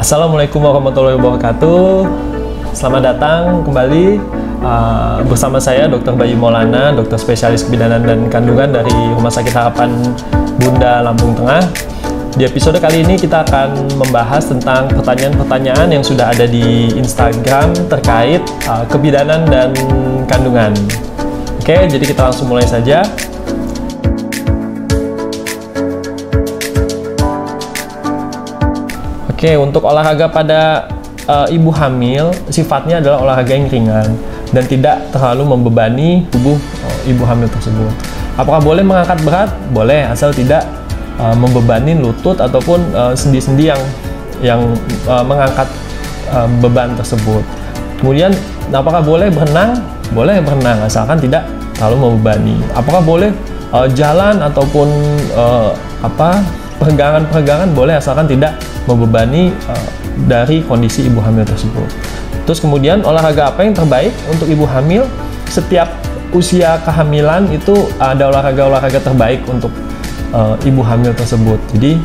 Assalamualaikum warahmatullahi wabarakatuh. Selamat datang kembali bersama saya Dr. Bayu Maulana, dokter spesialis kebidanan dan kandungan dari Rumah Sakit Harapan Bunda Lampung Tengah. Di episode kali ini kita akan membahas tentang pertanyaan-pertanyaan yang sudah ada di Instagram terkait kebidanan dan kandungan. Oke, jadi kita langsung mulai saja. Oke, untuk olahraga pada ibu hamil sifatnya adalah olahraga yang ringan dan tidak terlalu membebani tubuh ibu hamil tersebut. Apakah boleh mengangkat berat? Boleh, asal tidak membebani lutut ataupun sendi-sendi yang mengangkat beban tersebut. Kemudian, apakah boleh berenang? Boleh berenang, asalkan tidak terlalu membebani. Apakah boleh jalan ataupun peregangan-peregangan? Boleh, asalkan tidak membebani dari kondisi ibu hamil tersebut. Terus kemudian olahraga apa yang terbaik untuk ibu hamil? Setiap usia kehamilan itu ada olahraga-olahraga terbaik untuk ibu hamil tersebut. Jadi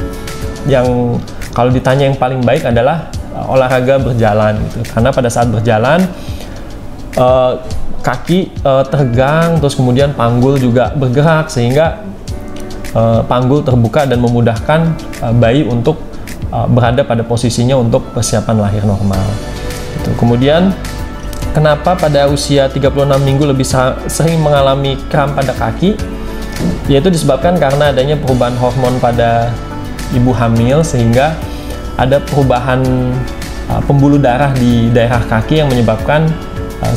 yang kalau ditanya yang paling baik adalah olahraga berjalan gitu. Karena pada saat berjalan kaki tegang, terus kemudian panggul juga bergerak sehingga panggul terbuka dan memudahkan bayi untuk berada pada posisinya untuk persiapan lahir normal. Gitu. Kemudian, kenapa pada usia 36 minggu lebih sering mengalami kram pada kaki? Yaitu disebabkan karena adanya perubahan hormon pada ibu hamil sehingga ada perubahan pembuluh darah di daerah kaki yang menyebabkan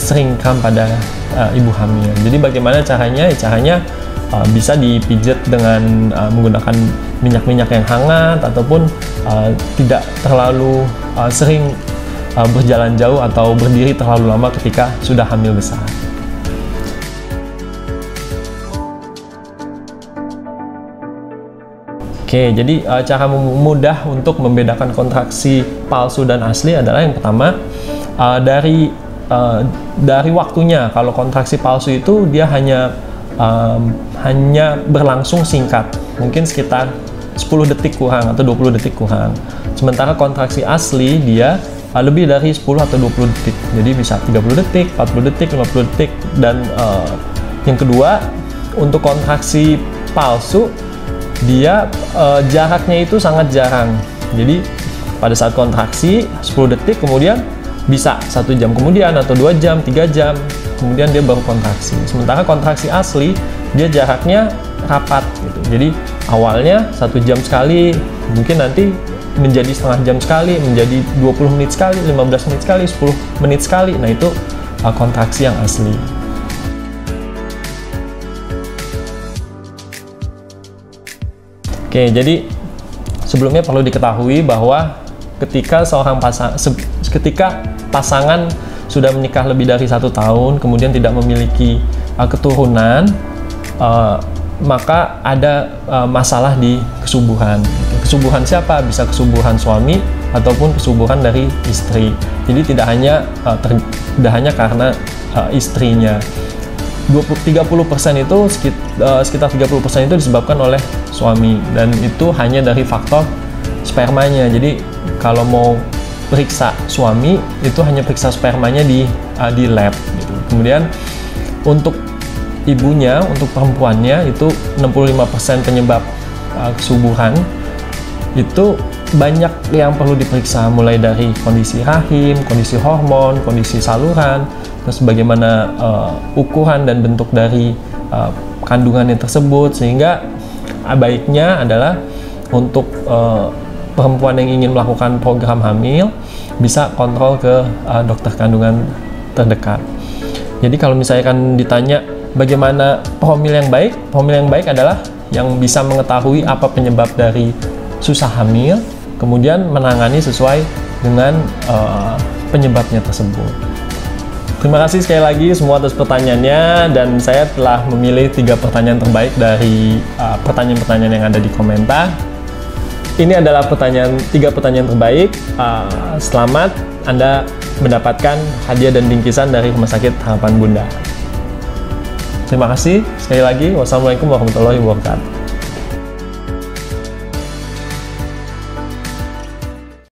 sering kram pada ibu hamil. Jadi bagaimana caranya? Caranya bisa dipijat dengan menggunakan minyak-minyak yang hangat ataupun tidak terlalu sering berjalan jauh atau berdiri terlalu lama ketika sudah hamil besar. Oke, jadi cara mudah untuk membedakan kontraksi palsu dan asli adalah yang pertama dari waktunya. Kalau kontraksi palsu itu dia hanya berlangsung singkat, mungkin sekitar 10 detik kurang atau 20 detik kurang. Sementara kontraksi asli dia lebih dari 10 atau 20 detik. Jadi bisa 30 detik, 40 detik, 50 detik. Dan yang kedua, untuk kontraksi palsu dia jaraknya itu sangat jarang. Jadi pada saat kontraksi 10 detik kemudian bisa 1 jam kemudian atau 2 jam, 3 jam kemudian dia baru kontraksi. Sementara kontraksi asli dia jaraknya rapat gitu. Jadi awalnya 1 jam sekali, mungkin nanti menjadi setengah jam sekali, menjadi 20 menit sekali, 15 menit sekali, 10 menit sekali. Nah, itu kontraksi yang asli. Oke, jadi sebelumnya perlu diketahui bahwa ketika pasangan sudah menikah lebih dari 1 tahun, kemudian tidak memiliki keturunan, maka ada masalah di kesuburan. Kesuburan siapa? Bisa kesuburan suami ataupun kesuburan dari istri. Jadi tidak hanya karena istrinya. 30% itu sekitar 30% itu disebabkan oleh suami, dan itu hanya dari faktor spermanya. Jadi kalau mau periksa suami itu hanya periksa spermanya di lab gitu. Kemudian untuk ibunya, untuk perempuannya itu 65% penyebab kesuburan. Itu banyak yang perlu diperiksa, mulai dari kondisi rahim, kondisi hormon, kondisi saluran, terus bagaimana ukuran dan bentuk dari kandungannya tersebut. Sehingga baiknya adalah untuk perempuan yang ingin melakukan program hamil bisa kontrol ke dokter kandungan terdekat. Jadi kalau misalkan ditanya bagaimana hamil yang baik? Hamil yang baik adalah yang bisa mengetahui apa penyebab dari susah hamil, kemudian menangani sesuai dengan penyebabnya tersebut. Terima kasih sekali lagi semua atas pertanyaannya, dan saya telah memilih 3 pertanyaan terbaik dari pertanyaan-pertanyaan yang ada di komentar. Ini adalah 3 pertanyaan terbaik. Selamat, Anda mendapatkan hadiah dan bingkisan dari Rumah Sakit Harapan Bunda. Terima kasih sekali lagi. Wassalamualaikum warahmatullahi wabarakatuh.